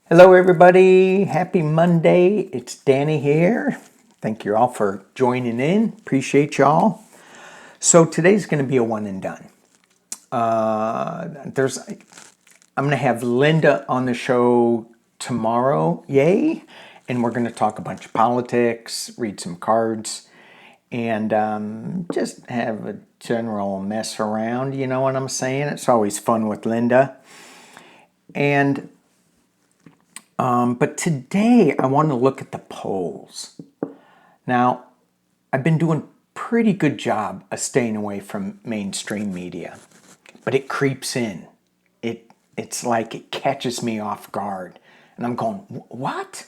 Hello, everybody. Happy Monday. It's Danny here. Thank you all for joining in. Appreciate y'all. So today's going to be a one and done. I'm going to have Linda on the show tomorrow. Yay! And we're going to talk a bunch of politics, read some cards, and just have a general mess around. You know what I'm saying? It's always fun with Linda. And but today I want to look at the polls. Now, I've been doing a pretty good job of staying away from mainstream media, but it creeps in. It's like it catches me off guard, and I'm going, "What?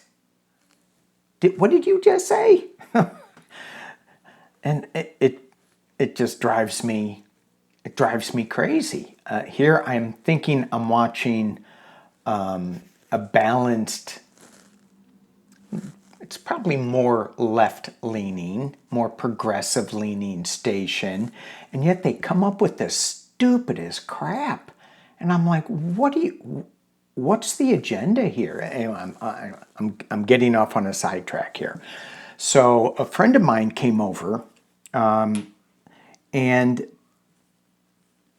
What did you just say?" And it just drives me. It drives me crazy. Here I'm thinking I'm watching a balanced. It's probably more left-leaning, more progressive-leaning station, and yet they come up with the stupidest crap. And I'm like, what's the agenda here? Anyway, I'm getting off on a sidetrack here. So a friend of mine came over, and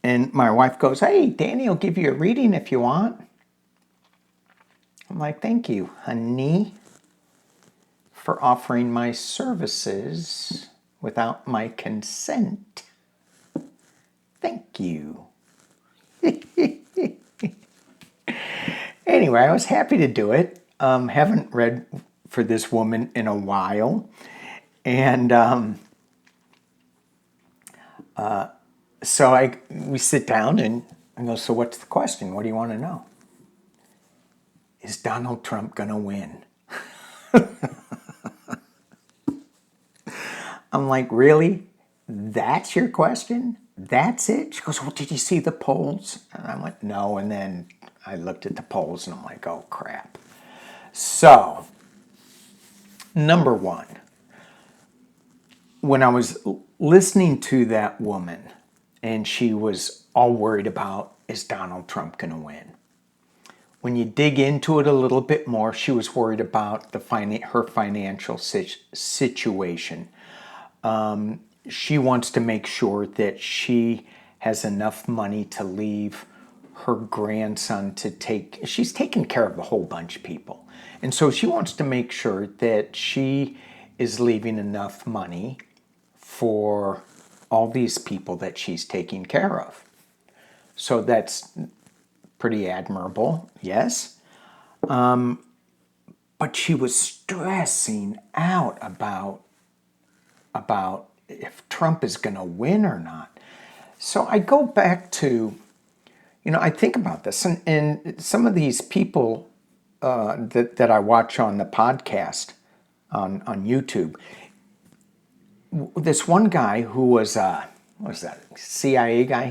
my wife goes, "Hey, Danny will give you a reading if you want." I'm like, "Thank you, honey, for offering my services without my consent. Thank you." Anyway, I was happy to do it. Haven't read for this woman in a while. And so we sit down and I go, "So what's the question? What do you want to know? Is Donald Trump going to win?" I'm like, "Really? That's your question? That's it?" She goes, "Well, did you see the polls?" And I'm like, "No." And then I looked at the polls and I'm like, "Oh, crap." So, number one, when I was listening to that woman and she was all worried about, is Donald Trump going to win? When you dig into it a little bit more, she was worried about her financial situation. She wants to make sure that she has enough money to leave her grandson she's taken care of a whole bunch of people. And so she wants to make sure that she is leaving enough money for all these people that she's taking care of. So that's pretty admirable, yes. But she was stressing out about if Trump is going to win or not. So I go back to, I think about this, and some of these people that I watch on the podcast on YouTube. This one guy who was what is that, CIA guy?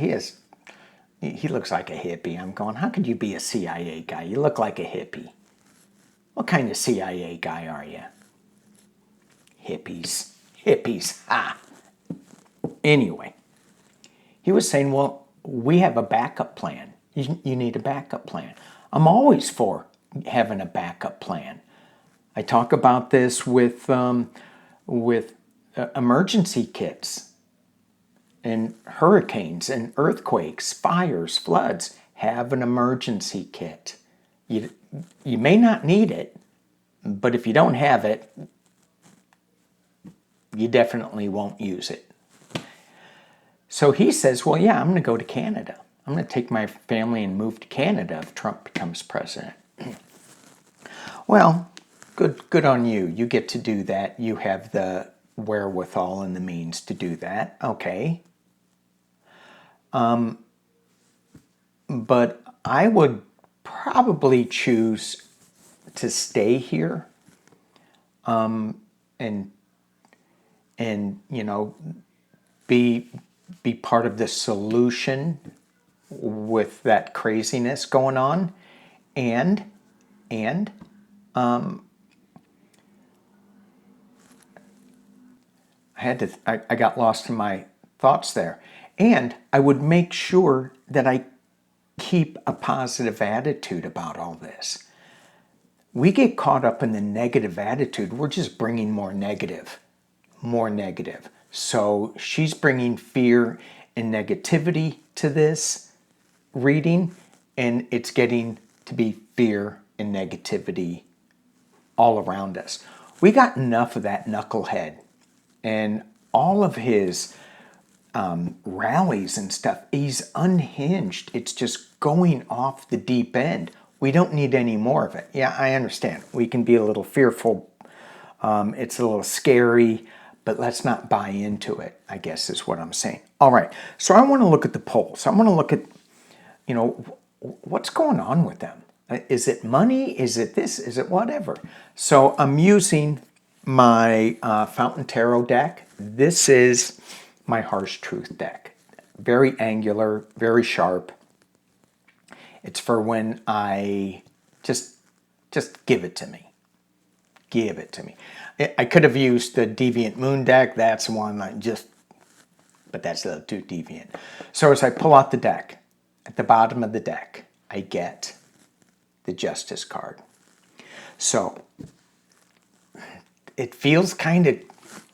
He looks like a hippie. I'm going, how could you be a CIA guy? You look like a hippie. What kind of CIA guy are you? Hippies. Anyway, he was saying, well, we have a backup plan. You need a backup plan. I'm always for having a backup plan. I talk about this with emergency kits and hurricanes and earthquakes, fires, floods. Have an emergency kit. You may not need it, but if you don't have it, you definitely won't use it. So he says, well, yeah, I'm going to go to Canada. I'm going to take my family and move to Canada if Trump becomes president. Well, good on you. You get to do that. You have the wherewithal and the means to do that. Okay. But I would probably choose to stay here and be part of the solution with that craziness going on, and I got lost in my thoughts there, and I would make sure that I keep a positive attitude about all this. we get caught up in the negative attitude. We're just bringing more negative, more negative. So she's bringing fear and negativity to this reading, and it's getting to be fear and negativity all around us. We got enough of that knucklehead and all of his rallies and stuff. He's unhinged. It's just going off the deep end. We don't need any more of it. Yeah, I understand. We can be a little fearful. It's a little scary, but let's not buy into it, I guess is what I'm saying. All right, so I want to look at the polls. I want to look at, what's going on with them. Is it money? Is it this? Is it whatever? So I'm using my Fountain Tarot deck. This is my Harsh Truth deck. Very angular, very sharp. It's for when I just give it to me. Give it to me. I could have used the Deviant Moon deck. That's one but that's a little too deviant. So as I pull out the deck, at the bottom of the deck, I get the Justice card. So it feels kind of,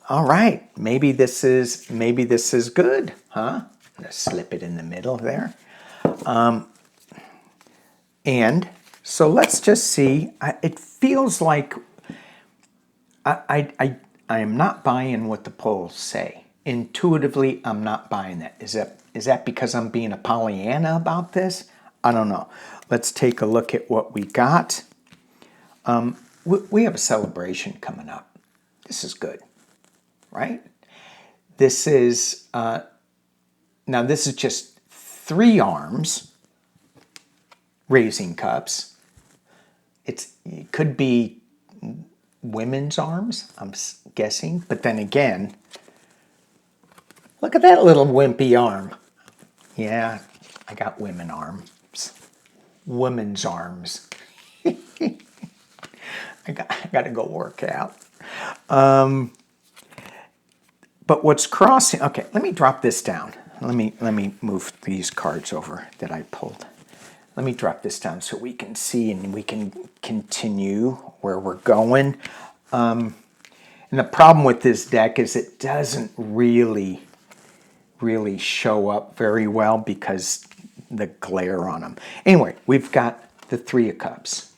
all right, maybe this is good, huh? I'm gonna slip it in the middle there. And so let's just see. It feels like I am not buying what the polls say. Intuitively, I'm not buying that. Is that because I'm being a Pollyanna about this? I don't know. Let's take a look at what we got. We have a celebration coming up. This is good, right? This is, now this is just 3 arms raising cups. It could be women's arms, I'm guessing. But then again, look at that little wimpy arm. Yeah, I got women arms. Women's arms. I got to go work out. But what's crossing? Okay, let me drop this down. Let me move these cards over that I pulled. Let me drop this down so we can see and we can continue where we're going. And the problem with this deck is it doesn't really show up very well because the glare on them. Anyway, we've got the 3 of Cups,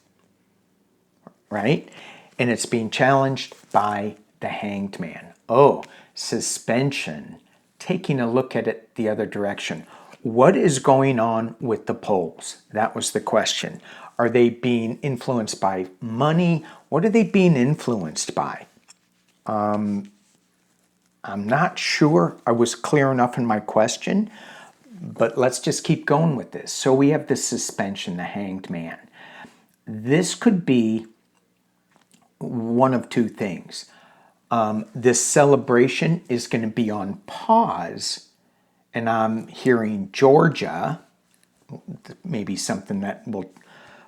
right? And it's being challenged by the Hanged Man. Oh, suspension. Taking a look at it the other direction. What is going on with the polls? That was the question. Are they being influenced by money? What are they being influenced by? I'm not sure I was clear enough in my question, but let's just keep going with this. So we have the suspension, the Hanged Man. This could be one of 2 things. This celebration is going to be on pause, and I'm hearing Georgia, maybe something that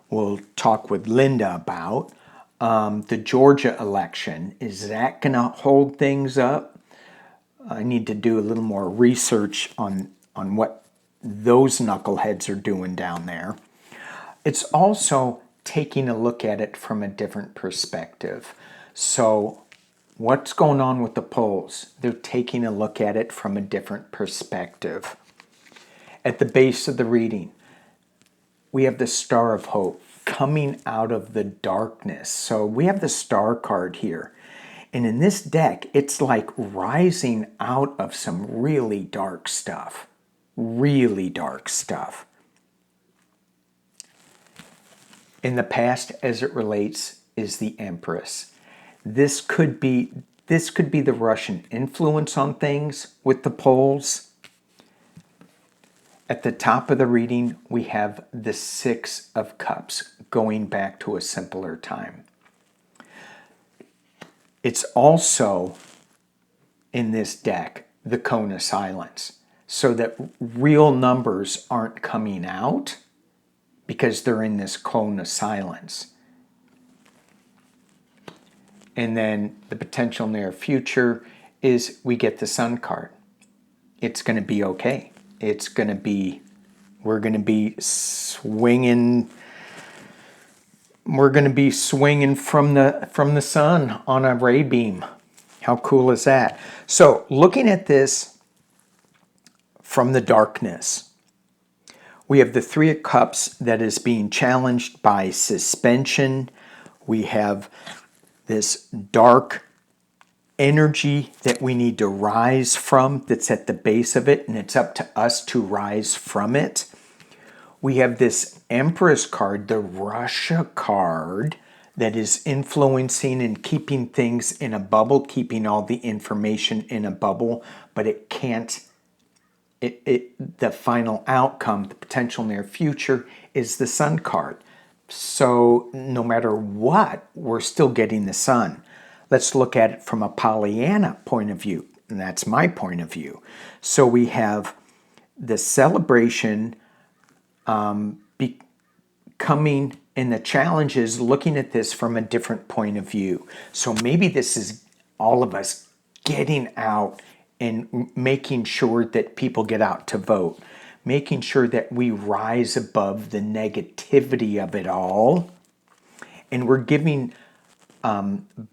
we'll talk with Linda about. The Georgia election, is that going to hold things up? I need to do a little more research on what those knuckleheads are doing down there. It's also taking a look at it from a different perspective. So what's going on with the polls? They're taking a look at it from a different perspective. At the base of the reading, we have the Star of Hope coming out of the darkness. So we have the Star card here. And in this deck, it's like rising out of some really dark stuff. Really dark stuff. In the past, as it relates, is the Empress. This could be the Russian influence on things with the polls. At the top of the reading, we have the 6 of Cups, going back to a simpler time. It's also, in this deck, the Cone of Silence, so that real numbers aren't coming out because they're in this Cone of Silence. And then the potential near future is we get the Sun card. It's going to be okay. It's going to be, we're going to be swinging we're going to be swinging from the sun on a ray beam. How cool is that? So looking at this from the darkness, we have the Three of Cups that is being challenged by suspension. We have this dark energy that we need to rise from that's at the base of it, and it's up to us to rise from it. We have this Empress card, the Russia card, that is influencing and keeping things in a bubble, keeping all the information in a bubble, but it can't, the final outcome, the potential near future, is the Sun card. So no matter what, we're still getting the Sun. Let's look at it from a Pollyanna point of view, and that's my point of view. So we have the celebration becoming, and the challenge is looking at this from a different point of view. So maybe this is all of us getting out and making sure that people get out to vote, making sure that we rise above the negativity of it all, and we're giving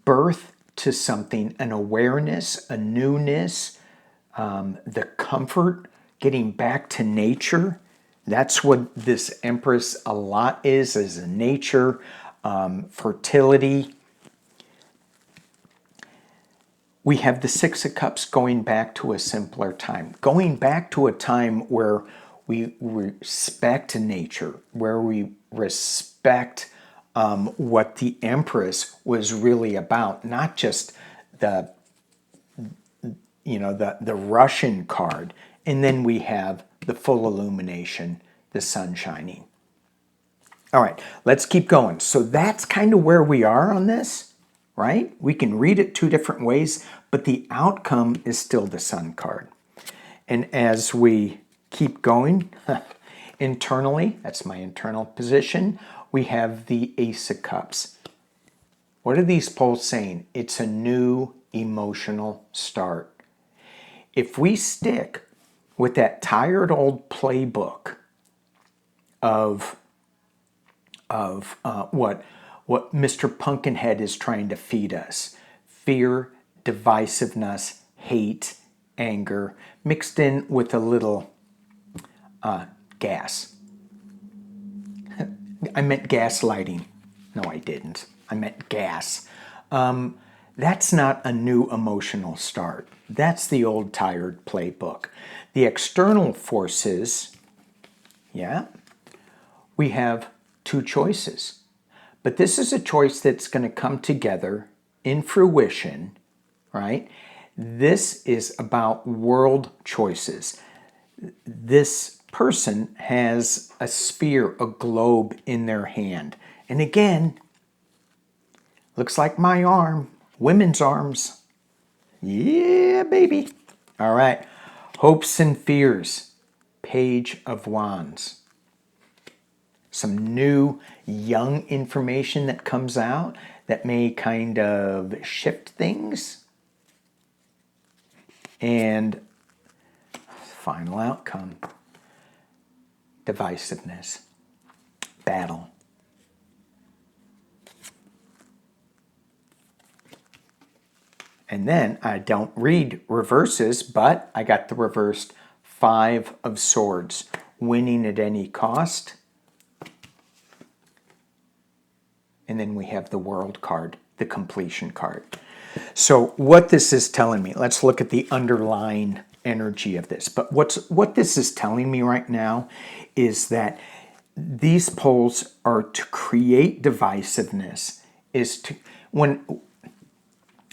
birth to something, an awareness, a newness, the comfort, getting back to nature. That's what this Empress a lot is a nature, fertility. We have the Six of Cups going back to a simpler time, going back to a time where we respect nature, where we respect what the Empress was really about, not just the Russian card. And then we have the full illumination, the sun shining. All right, let's keep going. So that's kind of where we are on this, right? We can read it two different ways, but the outcome is still the Sun card. And as we keep going internally, that's my internal position, we have the Ace of Cups. What are these poles saying? It's a new emotional start. If we stick with that tired old playbook of what Mr. Pumpkinhead is trying to feed us, fear, divisiveness, hate, anger, mixed in with a little gas. I meant gaslighting. No, I didn't. I meant gas. That's not a new emotional start. That's the old tired playbook. The external forces, we have two choices. But this is a choice that's going to come together in fruition, right? This is about world choices. This person has a sphere, a globe in their hand. And again, looks like my arm, women's arms. Yeah, baby. All right. Hopes and fears. Page of Wands. Some new, young information that comes out that may kind of shift things. And final outcome. Divisiveness. Battle. And then I don't read reverses, but I got the reversed Five of Swords. Winning at any cost. And then we have the World card, the completion card. So what this is telling me, let's look at the underlying energy of this. But what this is telling me right now is that these poles are to create divisiveness, is to, when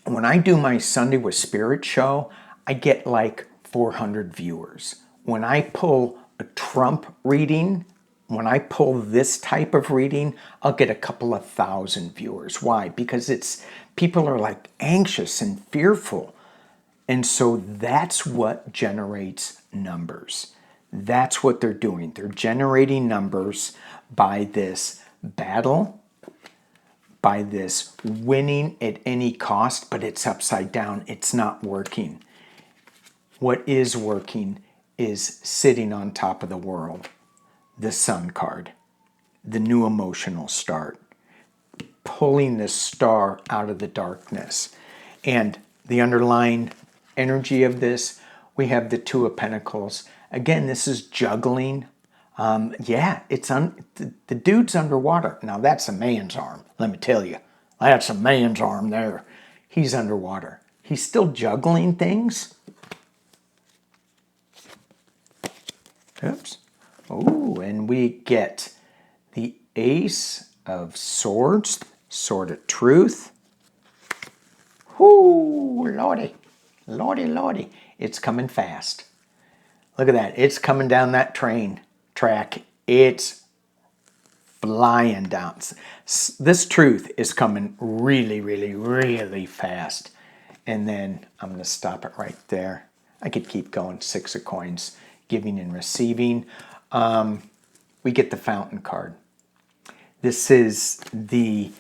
I do my Sunday with Spirit show, I get like 400 viewers. When I pull a Trump reading, when I pull this type of reading, I'll get a couple of thousand viewers. Why? Because people are like anxious and fearful. And so that's what generates numbers. That's what they're doing. They're generating numbers by this battle, by this winning at any cost, but it's upside down. It's not working. What is working is sitting on top of the world. The Sun card, the new emotional start, pulling this star out of the darkness. And the underlying energy of this, we have the Two of Pentacles. Again, this is juggling. Yeah, the dude's underwater. Now that's a man's arm, let me tell you. That's a man's arm there. He's underwater. He's still juggling things. Oops. Oh, and we get the Ace of Swords, Sword of Truth. Whoo, lordy, lordy, lordy. It's coming fast. Look at that. It's coming down that train track. It's flying down. This truth is coming really, really, really fast. And then I'm going to stop it right there. I could keep going. Six of Coins, giving and receiving. We get the Fountain card. This is the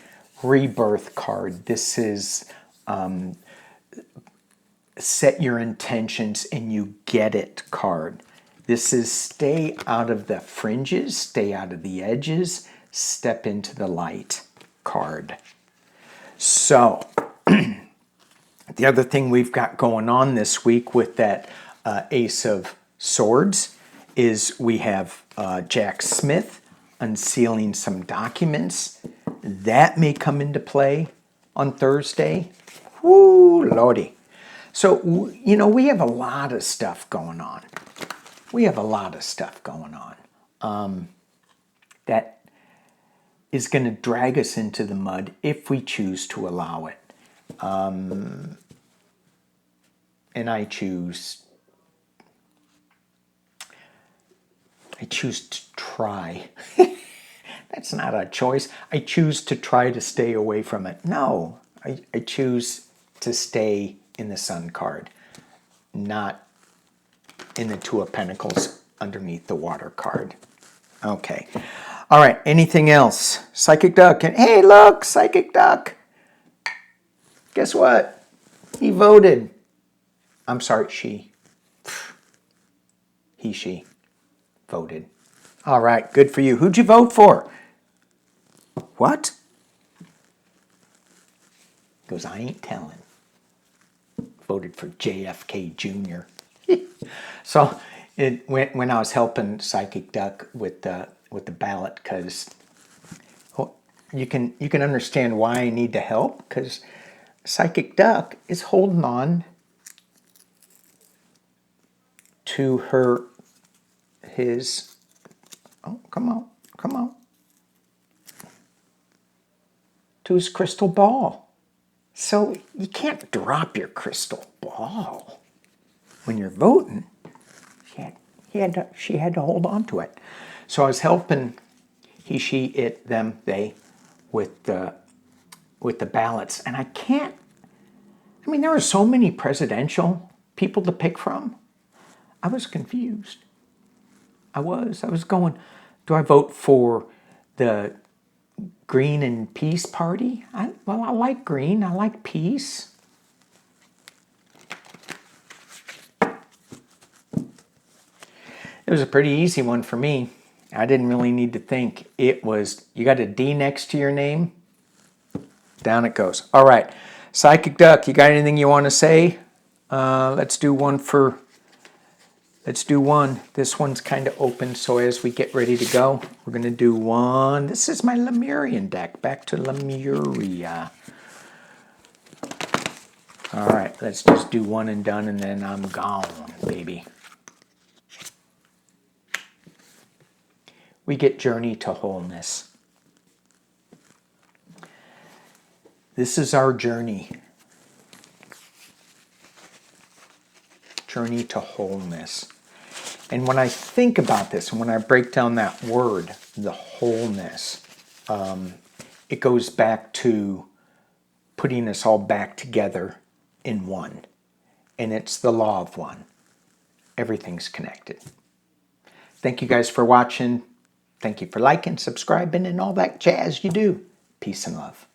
rebirth card. This is set your intentions and you get it card. This is stay out of the fringes, stay out of the edges, step into the light card. So, the other thing we've got going on this week with that Ace of Swords is we have Jack Smith unsealing some documents. That may come into play on Thursday. Woo, lordy. So, you know, we have a lot of stuff going on. We have a lot of stuff going on that is going to drag us into the mud if we choose to allow it. And I choose to try. That's not a choice. I choose to try to stay away from it. No, I choose to stay in the Sun card, not in the Two of Pentacles underneath the Water card. Okay. All right. Anything else? Psychic Duck. And hey, look, Psychic Duck. Guess what? He voted. I'm sorry, she. She voted. All right. Good for you. Who'd you vote for? What? Goes, I ain't telling. Voted for JFK Jr. So when I was helping Psychic Duck with the ballot, because you can understand why I need to help, because Psychic Duck is holding on to his to his crystal ball. So you can't drop your crystal ball when you're voting. She had to hold on to it. So I was helping he, she, it, them, they with the ballots, and there were so many presidential people to pick from. I was confused. I was going, do I vote for the Green and Peace Party? I like green. I like peace. It was a pretty easy one for me. I didn't really need to think. It was, you got a D next to your name? Down it goes. All right. Psychic Duck, you got anything you want to say? Let's do one. This one's kind of open, so as we get ready to go, we're going to do one. This is my Lemurian deck. Back to Lemuria. All right, let's just do one and done, and then I'm gone, baby. We get Journey to Wholeness. This is our journey. Journey to wholeness. And when I think about this, and when I break down that word, the wholeness, it goes back to putting us all back together in one. And it's the law of one. Everything's connected. Thank you guys for watching. Thank you for liking, subscribing, and all that jazz you do. Peace and love.